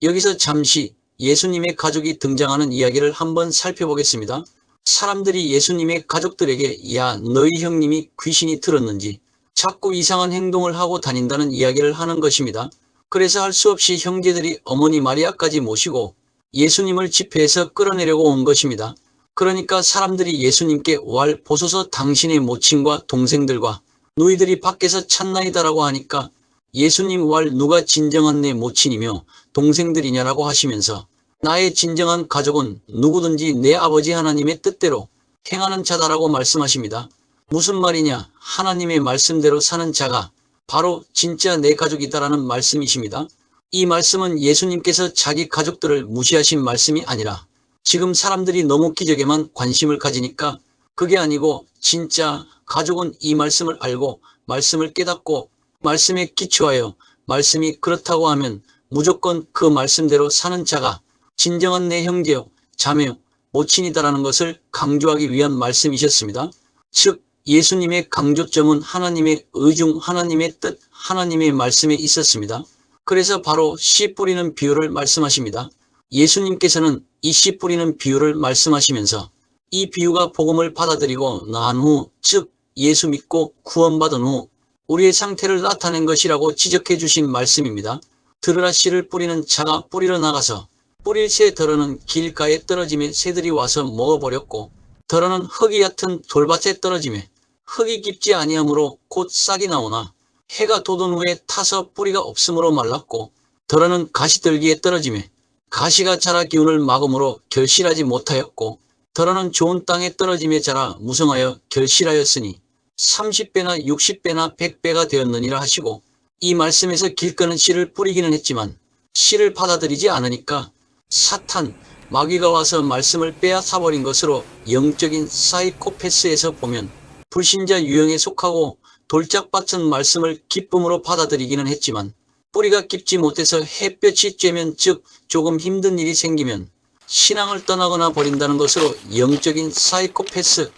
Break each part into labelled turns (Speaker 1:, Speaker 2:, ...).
Speaker 1: 여기서 잠시 예수님의 가족이 등장하는 이야기를 한번 살펴보겠습니다. 사람들이 예수님의 가족들에게 야, 너희 형님이 귀신이 들었는지 자꾸 이상한 행동을 하고 다닌다는 이야기를 하는 것입니다. 그래서 할 수 없이 형제들이 어머니 마리아까지 모시고 예수님을 집회에서 끌어내려고 온 것입니다. 그러니까 사람들이 예수님께 왈 보소서 당신의 모친과 동생들과 너희들이 밖에서 찾나이다라고 하니까 예수님 왈 누가 진정한 내 모친이며 동생들이냐라고 하시면서 나의 진정한 가족은 누구든지 내 아버지 하나님의 뜻대로 행하는 자다라고 말씀하십니다. 무슨 말이냐? 하나님의 말씀대로 사는 자가 바로 진짜 내 가족이다라는 말씀이십니다. 이 말씀은 예수님께서 자기 가족들을 무시하신 말씀이 아니라 지금 사람들이 너무 기적에만 관심을 가지니까 그게 아니고 진짜 가족은 이 말씀을 알고 말씀을 깨닫고 말씀에 기초하여 말씀이 그렇다고 하면 무조건 그 말씀대로 사는 자가 진정한 내 형제요 자매요 모친이다라는 것을 강조하기 위한 말씀이셨습니다. 즉 예수님의 강조점은 하나님의 의중, 하나님의 뜻, 하나님의 말씀에 있었습니다. 그래서 바로 씨 뿌리는 비유를 말씀하십니다. 예수님께서는 이 씨 뿌리는 비유를 말씀하시면서 이 비유가 복음을 받아들이고 난 후, 즉 예수 믿고 구원받은 후 우리의 상태를 나타낸 것이라고 지적해 주신 말씀입니다. 들으라 씨를 뿌리는 자가 뿌리러 나가서 뿌릴 새 더러는 길가에 떨어짐에 새들이 와서 먹어버렸고 더러는 흙이 얕은 돌밭에 떨어짐에 흙이 깊지 아니하므로 곧 싹이 나오나 해가 돋은 후에 타서 뿌리가 없으므로 말랐고 더러는 가시들기에 떨어짐에 가시가 자라 기운을 막음으로 결실하지 못하였고 더러는 좋은 땅에 떨어짐에 자라 무성하여 결실하였으니 30배나 60배나 100배가 되었느니라 하시고 이 말씀에서 길거는 씨를 뿌리기는 했지만 씨를 받아들이지 않으니까 사탄, 마귀가 와서 말씀을 빼앗아버린 것으로 영적인 사이코패스에서 보면 불신자 유형에 속하고 돌짝밭은 말씀을 기쁨으로 받아들이기는 했지만 뿌리가 깊지 못해서 햇볕이 쬐면 즉 조금 힘든 일이 생기면 신앙을 떠나거나 버린다는 것으로 영적인 사이코패스,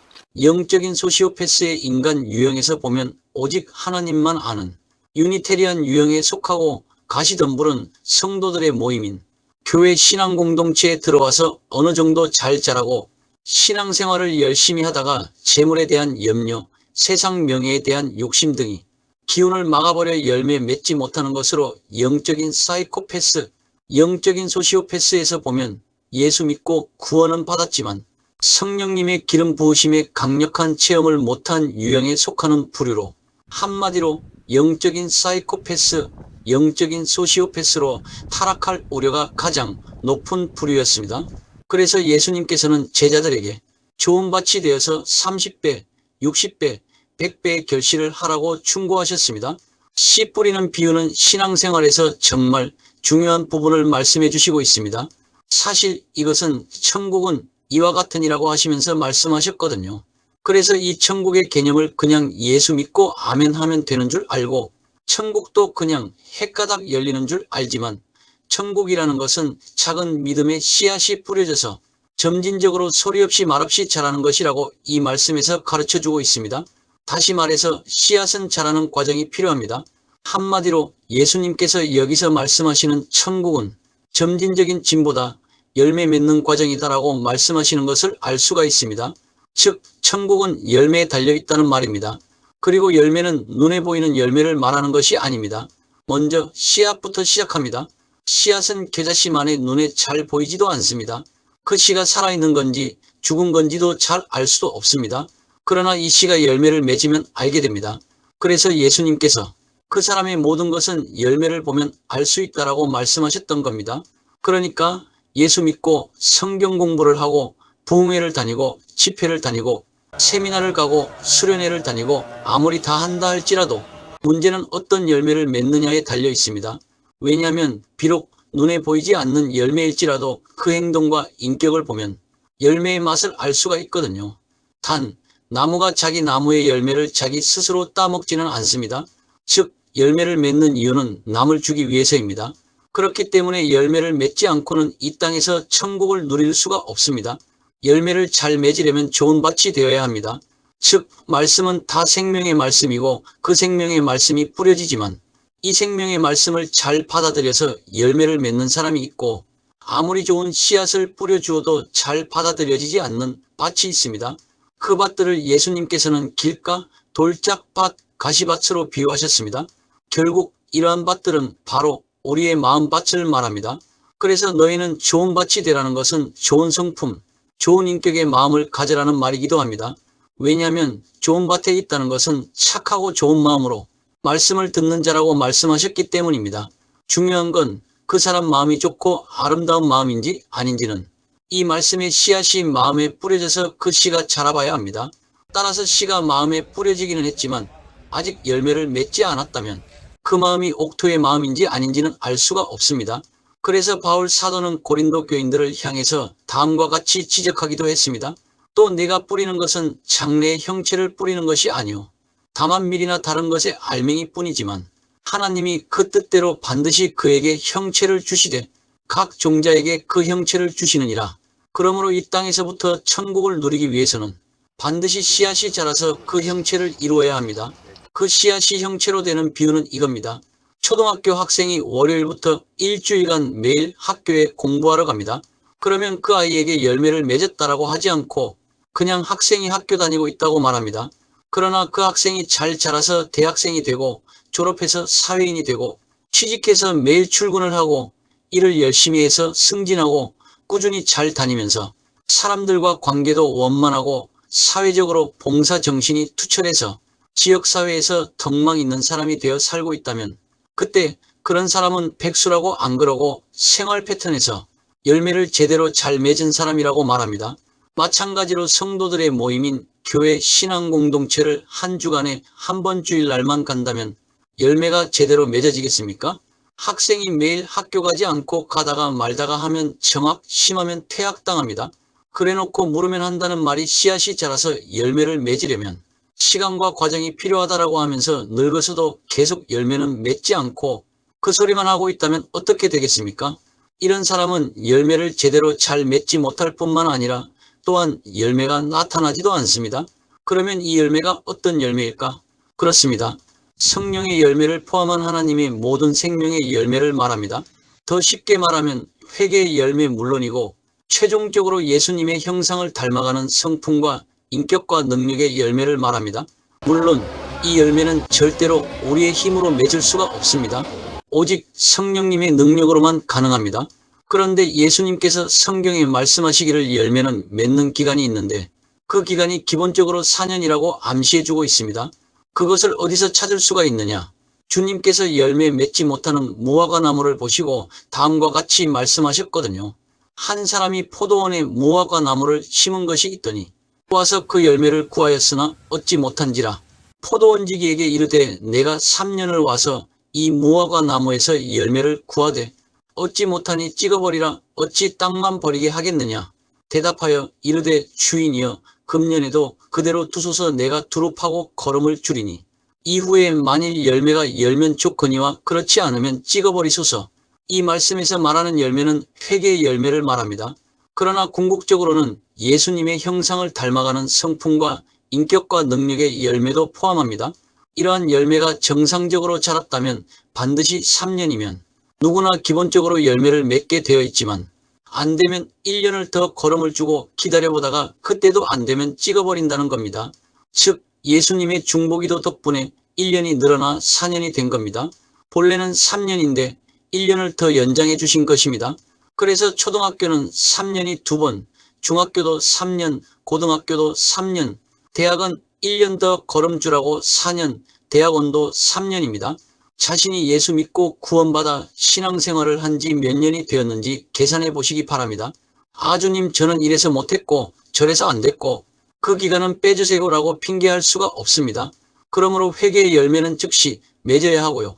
Speaker 1: 영적인 소시오패스의 인간 유형에서 보면 오직 하나님만 아는 유니테리안 유형에 속하고 가시덤불은 성도들의 모임인 교회 신앙 공동체에 들어와서 어느 정도 잘 자라고 신앙생활을 열심히 하다가 재물에 대한 염려, 세상 명예에 대한 욕심 등이 기운을 막아버려 열매 맺지 못하는 것으로 영적인 사이코패스, 영적인 소시오패스에서 보면 예수 믿고 구원은 받았지만 성령님의 기름 부으심에 강력한 체험을 못한 유형에 속하는 부류로 한마디로 영적인 사이코패스, 영적인 소시오패스로 타락할 우려가 가장 높은 부류였습니다. 그래서 예수님께서는 제자들에게 좋은 밭이 되어서 30배, 60배, 100배의 결실을 하라고 충고하셨습니다. 씨 뿌리는 비유는 신앙생활에서 정말 중요한 부분을 말씀해 주시고 있습니다. 사실 이것은 천국은 이와 같으니라고 하시면서 말씀하셨거든요. 그래서 이 천국의 개념을 그냥 예수 믿고 아멘 하면 되는 줄 알고 천국도 그냥 헷가닥 열리는 줄 알지만 천국이라는 것은 작은 믿음의 씨앗이 뿌려져서 점진적으로 소리 없이 말 없이 자라는 것이라고 이 말씀에서 가르쳐주고 있습니다. 다시 말해서 씨앗은 자라는 과정이 필요합니다. 한마디로 예수님께서 여기서 말씀하시는 천국은 점진적인 진보다 열매 맺는 과정이다라고 말씀하시는 것을 알 수가 있습니다. 즉 천국은 열매에 달려있다는 말입니다. 그리고 열매는 눈에 보이는 열매를 말하는 것이 아닙니다. 먼저 씨앗부터 시작합니다. 씨앗은 겨자씨 안에 눈에 잘 보이지도 않습니다. 그 씨가 살아있는 건지 죽은 건지도 잘 알 수도 없습니다. 그러나 이 씨가 열매를 맺으면 알게 됩니다. 그래서 예수님께서 그 사람의 모든 것은 열매를 보면 알 수 있다라고 말씀하셨던 겁니다. 그러니까 예수 믿고 성경 공부를 하고 부흥회를 다니고 집회를 다니고 세미나를 가고 수련회를 다니고 아무리 다 한다 할지라도 문제는 어떤 열매를 맺느냐에 달려 있습니다. 왜냐하면 비록 눈에 보이지 않는 열매일지라도 그 행동과 인격을 보면 열매의 맛을 알 수가 있거든요. 단 나무가 자기 나무의 열매를 자기 스스로 따먹지는 않습니다. 즉 열매를 맺는 이유는 남을 주기 위해서입니다. 그렇기 때문에 열매를 맺지 않고는 이 땅에서 천국을 누릴 수가 없습니다. 열매를 잘 맺으려면 좋은 밭이 되어야 합니다. 즉 말씀은 다 생명의 말씀이고 그 생명의 말씀이 뿌려지지만 이 생명의 말씀을 잘 받아들여서 열매를 맺는 사람이 있고, 아무리 좋은 씨앗을 뿌려주어도 잘 받아들여지지 않는 밭이 있습니다. 그 밭들을 예수님께서는 길가, 돌짝밭, 가시밭으로 비유하셨습니다. 결국 이러한 밭들은 바로 우리의 마음밭을 말합니다. 그래서 너희는 좋은 밭이 되라는 것은 좋은 성품, 좋은 인격의 마음을 가져라는 말이기도 합니다. 왜냐하면 좋은 밭에 있다는 것은 착하고 좋은 마음으로 말씀을 듣는 자라고 말씀하셨기 때문입니다. 중요한 건 그 사람 마음이 좋고 아름다운 마음인지 아닌지는 이 말씀의 씨앗이 마음에 뿌려져서 그 씨가 자라봐야 합니다. 따라서 씨가 마음에 뿌려지기는 했지만 아직 열매를 맺지 않았다면 그 마음이 옥토의 마음인지 아닌지는 알 수가 없습니다. 그래서 바울 사도는 고린도 교인들을 향해서 다음과 같이 지적하기도 했습니다. 또 내가 뿌리는 것은 장래의 형체를 뿌리는 것이 아니오 다만 밀이나 다른 것의 알맹이 뿐이지만 하나님이 그 뜻대로 반드시 그에게 형체를 주시되 각 종자에게 그 형체를 주시느니라. 그러므로 이 땅에서부터 천국을 누리기 위해서는 반드시 씨앗이 자라서 그 형체를 이루어야 합니다. 그 씨앗이 형체로 되는 비유는 이겁니다. 초등학교 학생이 월요일부터 일주일간 매일 학교에 공부하러 갑니다. 그러면 그 아이에게 열매를 맺었다라고 하지 않고 그냥 학생이 학교 다니고 있다고 말합니다. 그러나 그 학생이 잘 자라서 대학생이 되고 졸업해서 사회인이 되고 취직해서 매일 출근을 하고 일을 열심히 해서 승진하고 꾸준히 잘 다니면서 사람들과 관계도 원만하고 사회적으로 봉사정신이 투철해서 지역사회에서 덕망 있는 사람이 되어 살고 있다면 그때 그런 사람은 백수라고 안 그러고 생활 패턴에서 열매를 제대로 잘 맺은 사람이라고 말합니다. 마찬가지로 성도들의 모임인 교회 신앙공동체를 한 주간에 한 번 주일날만 간다면 열매가 제대로 맺어지겠습니까? 학생이 매일 학교 가지 않고 가다가 말다가 하면 정학, 심하면 퇴학당합니다. 그래놓고 물으면 한다는 말이 씨앗이 자라서 열매를 맺으려면 시간과 과정이 필요하다라고 하면서 늙어서도 계속 열매는 맺지 않고 그 소리만 하고 있다면 어떻게 되겠습니까? 이런 사람은 열매를 제대로 잘 맺지 못할 뿐만 아니라 또한 열매가 나타나지도 않습니다. 그러면 이 열매가 어떤 열매일까? 그렇습니다. 성령의 열매를 포함한 하나님의 모든 생명의 열매를 말합니다. 더 쉽게 말하면 회개의 열매 물론이고 최종적으로 예수님의 형상을 닮아가는 성품과 인격과 능력의 열매를 말합니다. 물론 이 열매는 절대로 우리의 힘으로 맺을 수가 없습니다. 오직 성령님의 능력으로만 가능합니다. 그런데 예수님께서 성경에 말씀하시기를 열매는 맺는 기간이 있는데 그 기간이 기본적으로 4년이라고 암시해주고 있습니다. 그것을 어디서 찾을 수가 있느냐? 주님께서 열매 맺지 못하는 무화과 나무를 보시고 다음과 같이 말씀하셨거든요. 한 사람이 포도원에 무화과 나무를 심은 것이 있더니 와서 그 열매를 구하였으나 얻지 못한지라. 포도원지기에게 이르되 내가 3년을 와서 이 무화과 나무에서 열매를 구하되 얻지 못하니 찍어버리라. 어찌 땅만 버리게 하겠느냐? 대답하여 이르되 주인이여 금년에도 그대로 두소서 내가 두루 파고 거름을 주리니 이후에 만일 열매가 열면 좋거니와 그렇지 않으면 찍어버리소서. 이 말씀에서 말하는 열매는 회개의 열매를 말합니다. 그러나 궁극적으로는 예수님의 형상을 닮아가는 성품과 인격과 능력의 열매도 포함합니다. 이러한 열매가 정상적으로 자랐다면 반드시 3년이면 누구나 기본적으로 열매를 맺게 되어 있지만 안 되면 1년을 더 걸음을 주고 기다려보다가 그때도 안 되면 찍어버린다는 겁니다. 즉 예수님의 중보기도 덕분에 1년이 늘어나 4년이 된 겁니다. 본래는 3년인데 1년을 더 연장해 주신 것입니다. 그래서 초등학교는 3년이 2번, 중학교도 3년, 고등학교도 3년, 대학은 1년 더 걸음 주라고 4년, 대학원도 3년입니다. 자신이 예수 믿고 구원받아 신앙생활을 한 지 몇 년이 되었는지 계산해 보시기 바랍니다. 아주님 저는 이래서 못했고 저래서 안 됐고 그 기간은 빼주세요라고 핑계할 수가 없습니다. 그러므로 회개의 열매는 즉시 맺어야 하고요.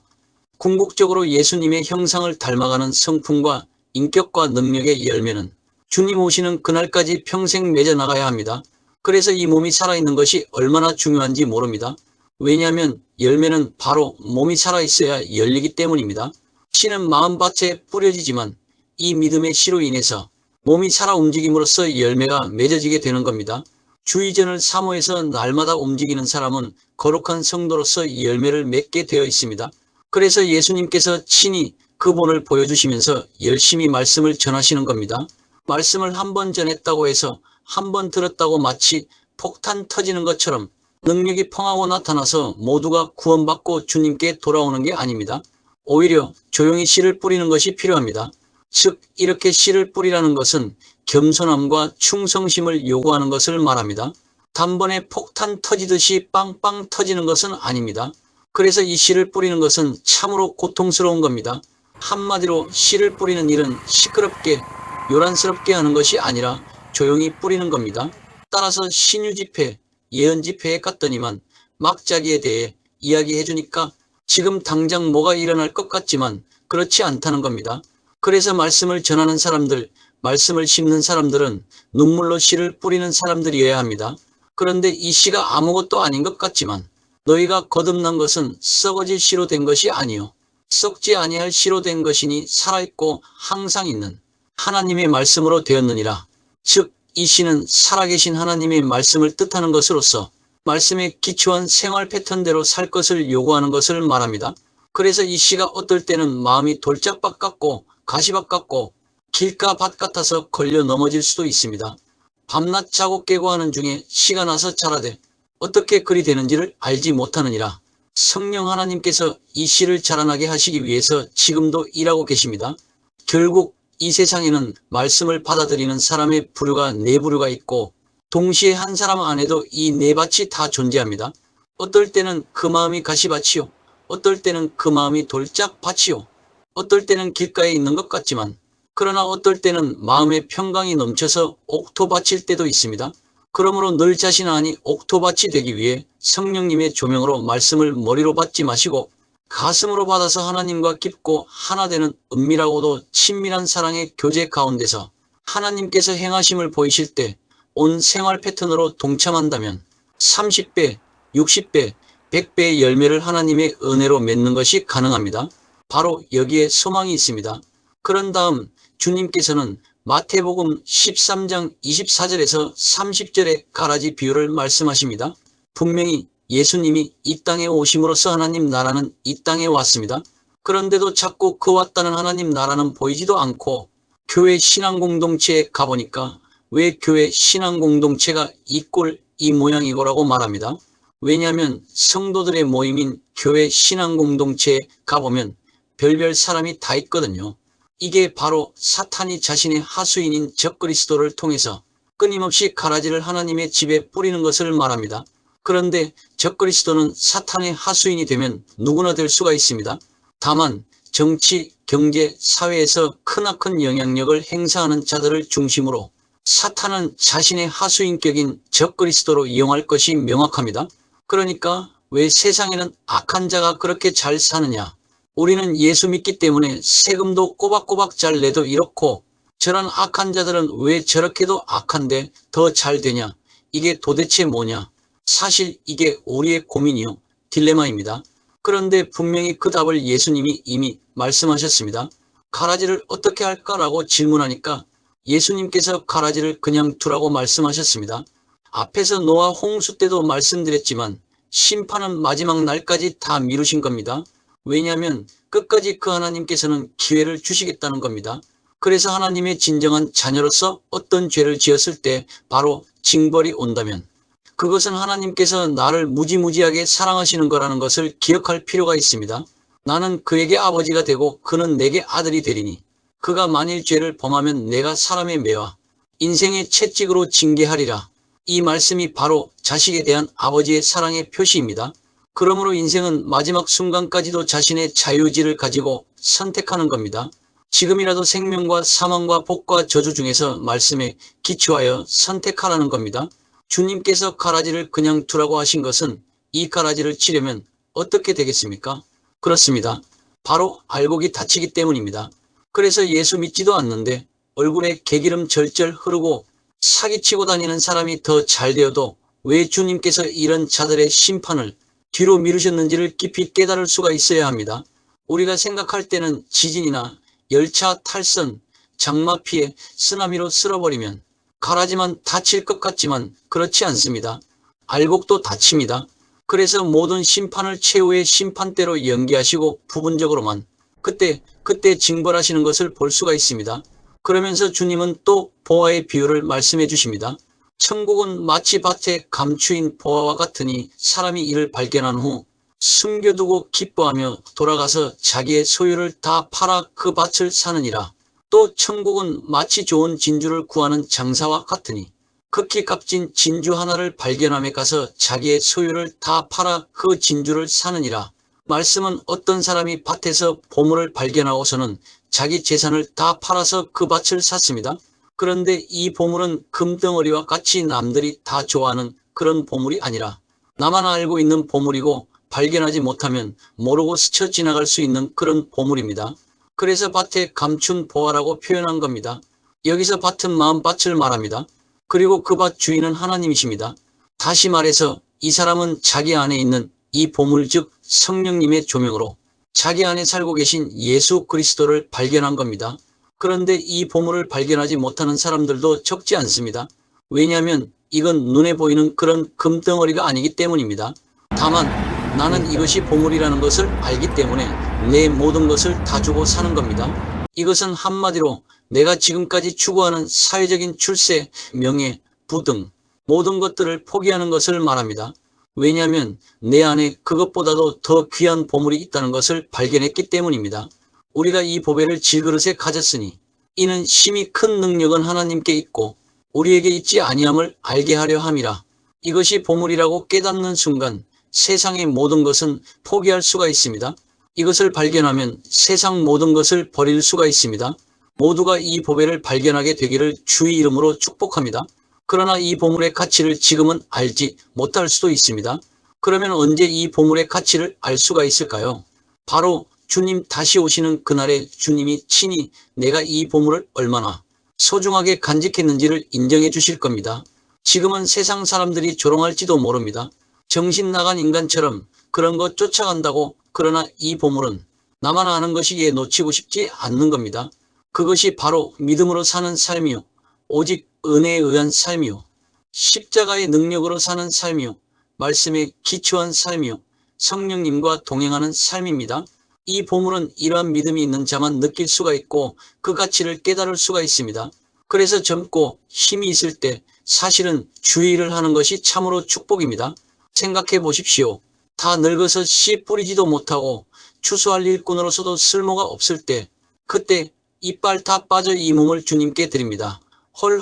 Speaker 1: 궁극적으로 예수님의 형상을 닮아가는 성품과 인격과 능력의 열매는 주님 오시는 그날까지 평생 맺어 나가야 합니다. 그래서 이 몸이 살아있는 것이 얼마나 중요한지 모릅니다. 왜냐하면 열매는 바로 몸이 살아있어야 열리기 때문입니다. 씨는 마음밭에 뿌려지지만 이 믿음의 씨로 인해서 몸이 살아 움직임으로써 열매가 맺어지게 되는 겁니다. 주의전을 사모해서 날마다 움직이는 사람은 거룩한 성도로서 열매를 맺게 되어 있습니다. 그래서 예수님께서 친히 그 본을 보여주시면서 열심히 말씀을 전하시는 겁니다. 말씀을 한 번 전했다고 해서 한 번 들었다고 마치 폭탄 터지는 것처럼 능력이 펑하고 나타나서 모두가 구원받고 주님께 돌아오는 게 아닙니다. 오히려 조용히 씨를 뿌리는 것이 필요합니다. 즉 이렇게 씨를 뿌리라는 것은 겸손함과 충성심을 요구하는 것을 말합니다. 단번에 폭탄 터지듯이 빵빵 터지는 것은 아닙니다. 그래서 이 씨를 뿌리는 것은 참으로 고통스러운 겁니다. 한마디로 씨를 뿌리는 일은 시끄럽게 요란스럽게 하는 것이 아니라 조용히 뿌리는 겁니다. 따라서 신유 집회, 예언 집회에 갔더니만 막자기에 대해 이야기해 주니까 지금 당장 뭐가 일어날 것 같지만 그렇지 않다는 겁니다. 그래서 말씀을 전하는 사람들, 말씀을 심는 사람들은 눈물로 씨를 뿌리는 사람들이어야 합니다. 그런데 이 씨가 아무것도 아닌 것 같지만 너희가 거듭난 것은 썩어질 씨로 된 것이 아니요 썩지 아니할 씨로 된 것이니 살아있고 항상 있는 하나님의 말씀으로 되었느니라. 즉 이 씨는 살아계신 하나님의 말씀을 뜻하는 것으로서 말씀에 기초한 생활 패턴대로 살 것을 요구하는 것을 말합니다. 그래서 이 씨가 어떨 때는 마음이 돌짝밭 같고 가시밭 같고 길가 밭 같아서 걸려 넘어질 수도 있습니다. 밤낮 자고 깨고 하는 중에 씨가 나서 자라되 어떻게 그리 되는지를 알지 못하느니라. 성령 하나님께서 이 씨를 자라나게 하시기 위해서 지금도 일하고 계십니다. 결국 이 세상에는 말씀을 받아들이는 사람의 부류가 네 부류가 있고 동시에 한 사람 안에도 이 네 밭이 다 존재합니다. 어떨 때는 그 마음이 가시밭이요 어떨 때는 그 마음이 돌짝밭이요 어떨 때는 길가에 있는 것 같지만 그러나 어떨 때는 마음의 평강이 넘쳐서 옥토밭일 때도 있습니다. 그러므로 늘 자신 안이 옥토밭이 되기 위해 성령님의 조명으로 말씀을 머리로 받지 마시고 가슴으로 받아서 하나님과 깊고 하나 되는 은밀하고도 친밀한 사랑의 교제 가운데서 하나님께서 행하심을 보이실 때 온 생활 패턴으로 동참한다면 30배, 60배, 100배의 열매를 하나님의 은혜로 맺는 것이 가능합니다. 바로 여기에 소망이 있습니다. 그런 다음 주님께서는 마태복음 13장 24절에서 30절의 가라지 비유를 말씀하십니다. 분명히 예수님이 이 땅에 오심으로써 하나님 나라는 이 땅에 왔습니다. 그런데도 자꾸 그 왔다는 하나님 나라는 보이지도 않고 교회 신앙공동체에 가보니까 왜 교회 신앙공동체가 이 꼴 이 모양이고라고 말합니다. 왜냐하면 성도들의 모임인 교회 신앙공동체에 가보면 별별 사람이 다 있거든요. 이게 바로 사탄이 자신의 하수인인 적그리스도를 통해서 끊임없이 가라지를 하나님의 집에 뿌리는 것을 말합니다. 그런데 적그리스도는 사탄의 하수인이 되면 누구나 될 수가 있습니다. 다만 정치, 경제, 사회에서 크나큰 영향력을 행사하는 자들을 중심으로 사탄은 자신의 하수인격인 적그리스도로 이용할 것이 명확합니다. 그러니까 왜 세상에는 악한 자가 그렇게 잘 사느냐? 우리는 예수 믿기 때문에 세금도 꼬박꼬박 잘 내도 이렇고 저런 악한 자들은 왜 저렇게도 악한데 더 잘 되냐? 이게 도대체 뭐냐? 사실 이게 우리의 고민이요. 딜레마입니다. 그런데 분명히 그 답을 예수님이 이미 말씀하셨습니다. 가라지를 어떻게 할까라고 질문하니까 예수님께서 가라지를 그냥 두라고 말씀하셨습니다. 앞에서 노아 홍수 때도 말씀드렸지만 심판은 마지막 날까지 다 미루신 겁니다. 왜냐하면 끝까지 그 하나님께서는 기회를 주시겠다는 겁니다. 그래서 하나님의 진정한 자녀로서 어떤 죄를 지었을 때 바로 징벌이 온다면 그것은 하나님께서 나를 무지무지하게 사랑하시는 거라는 것을 기억할 필요가 있습니다. 나는 그에게 아버지가 되고 그는 내게 아들이 되리니 그가 만일 죄를 범하면 내가 사람의 매와 인생의 채찍으로 징계하리라. 이 말씀이 바로 자식에 대한 아버지의 사랑의 표시입니다. 그러므로 인생은 마지막 순간까지도 자신의 자유의지를 가지고 선택하는 겁니다. 지금이라도 생명과 사망과 복과 저주 중에서 말씀에 기초하여 선택하라는 겁니다. 주님께서 가라지를 그냥 두라고 하신 것은 이 가라지를 치려면 어떻게 되겠습니까? 그렇습니다. 바로 알곡이 다치기 때문입니다. 그래서 예수 믿지도 않는데 얼굴에 개기름 절절 흐르고 사기치고 다니는 사람이 더 잘 되어도 왜 주님께서 이런 자들의 심판을 뒤로 미루셨는지를 깊이 깨달을 수가 있어야 합니다. 우리가 생각할 때는 지진이나 열차 탈선, 장마 피해, 쓰나미로 쓸어버리면 가라지만 다칠 것 같지만 그렇지 않습니다. 알곡도 다칩니다. 그래서 모든 심판을 최후의 심판대로 연기하시고 부분적으로만 그때 징벌하시는 것을 볼 수가 있습니다. 그러면서 주님은 또 보화의 비유를 말씀해 주십니다. 천국은 마치 밭에 감추인 보화와 같으니 사람이 이를 발견한 후 숨겨두고 기뻐하며 돌아가서 자기의 소유를 다 팔아 그 밭을 사느니라. 또 천국은 마치 좋은 진주를 구하는 장사와 같으니 극히 값진 진주 하나를 발견함에 가서 자기의 소유를 다 팔아 그 진주를 사느니라. 말씀은 어떤 사람이 밭에서 보물을 발견하고서는 자기 재산을 다 팔아서 그 밭을 샀습니다. 그런데 이 보물은 금덩어리와 같이 남들이 다 좋아하는 그런 보물이 아니라 나만 알고 있는 보물이고 발견하지 못하면 모르고 스쳐 지나갈 수 있는 그런 보물입니다. 그래서 밭에 감춘 보화라고 표현한 겁니다. 여기서 밭은 마음밭을 말합니다. 그리고 그 밭 주인은 하나님이십니다. 다시 말해서 이 사람은 자기 안에 있는 이 보물 즉 성령님의 조명으로 자기 안에 살고 계신 예수 그리스도를 발견한 겁니다. 그런데 이 보물을 발견하지 못하는 사람들도 적지 않습니다. 왜냐하면 이건 눈에 보이는 그런 금덩어리가 아니기 때문입니다. 다만 나는 이것이 보물이라는 것을 알기 때문에 내 모든 것을 다 주고 사는 겁니다. 이것은 한마디로 내가 지금까지 추구하는 사회적인 출세, 명예, 부등 모든 것들을 포기하는 것을 말합니다. 왜냐하면 내 안에 그것보다도 더 귀한 보물이 있다는 것을 발견했기 때문입니다. 우리가 이 보배를 질그릇에 가졌으니 이는 심히 큰 능력은 하나님께 있고 우리에게 있지 아니함을 알게 하려 함이라. 이것이 보물이라고 깨닫는 순간 세상의 모든 것은 포기할 수가 있습니다. 이것을 발견하면 세상 모든 것을 버릴 수가 있습니다. 모두가 이 보배를 발견하게 되기를 주의 이름으로 축복합니다. 그러나 이 보물의 가치를 지금은 알지 못할 수도 있습니다. 그러면 언제 이 보물의 가치를 알 수가 있을까요? 바로 주님 다시 오시는 그날에 주님이 친히 내가 이 보물을 얼마나 소중하게 간직했는지를 인정해 주실 겁니다. 지금은 세상 사람들이 조롱할지도 모릅니다. 정신 나간 인간처럼 그런 것 쫓아간다고. 그러나 이 보물은 나만 아는 것이기에 놓치고 싶지 않는 겁니다. 그것이 바로 믿음으로 사는 삶이요, 오직 은혜에 의한 삶이요, 십자가의 능력으로 사는 삶이요, 말씀에 기초한 삶이요, 성령님과 동행하는 삶입니다. 이 보물은 이러한 믿음이 있는 자만 느낄 수가 있고 그 가치를 깨달을 수가 있습니다. 그래서 젊고 힘이 있을 때 사실은 주의 일을 하는 것이 참으로 축복입니다. 생각해 보십시오. 다 늙어서 씨 뿌리지도 못하고 추수할 일꾼으로서도 쓸모가 없을 때 그때 이빨 다 빠져 이 몸을 주님께 드립니다. 헐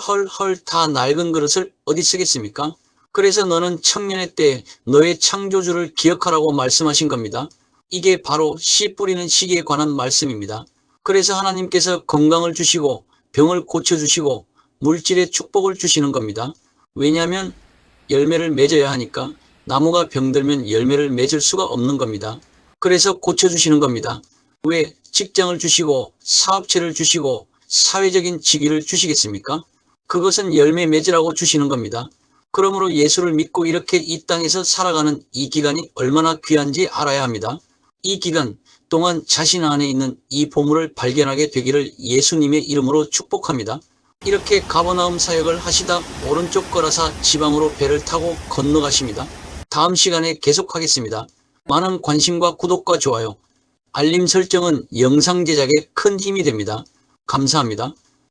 Speaker 1: 다 낡은 그릇을 어디 쓰겠습니까? 그래서 너는 청년의 때 너의 창조주를 기억하라고 말씀하신 겁니다. 이게 바로 씨 뿌리는 시기에 관한 말씀입니다. 그래서 하나님께서 건강을 주시고 병을 고쳐주시고 물질의 축복을 주시는 겁니다. 왜냐하면 열매를 맺어야 하니까. 나무가 병들면 열매를 맺을 수가 없는 겁니다. 그래서 고쳐주시는 겁니다. 왜 직장을 주시고 사업체를 주시고 사회적인 직위를 주시겠습니까? 그것은 열매 맺으라고 주시는 겁니다. 그러므로 예수를 믿고 이렇게 이 땅에서 살아가는 이 기간이 얼마나 귀한지 알아야 합니다. 이 기간 동안 자신 안에 있는 이 보물을 발견하게 되기를 예수님의 이름으로 축복합니다. 이렇게 가버나움 사역을 하시다 오른쪽 거라사 지방으로 배를 타고 건너가십니다. 다음 시간에 계속하겠습니다. 많은 관심과 구독과 좋아요, 알림 설정은 영상 제작에 큰 힘이 됩니다. 감사합니다.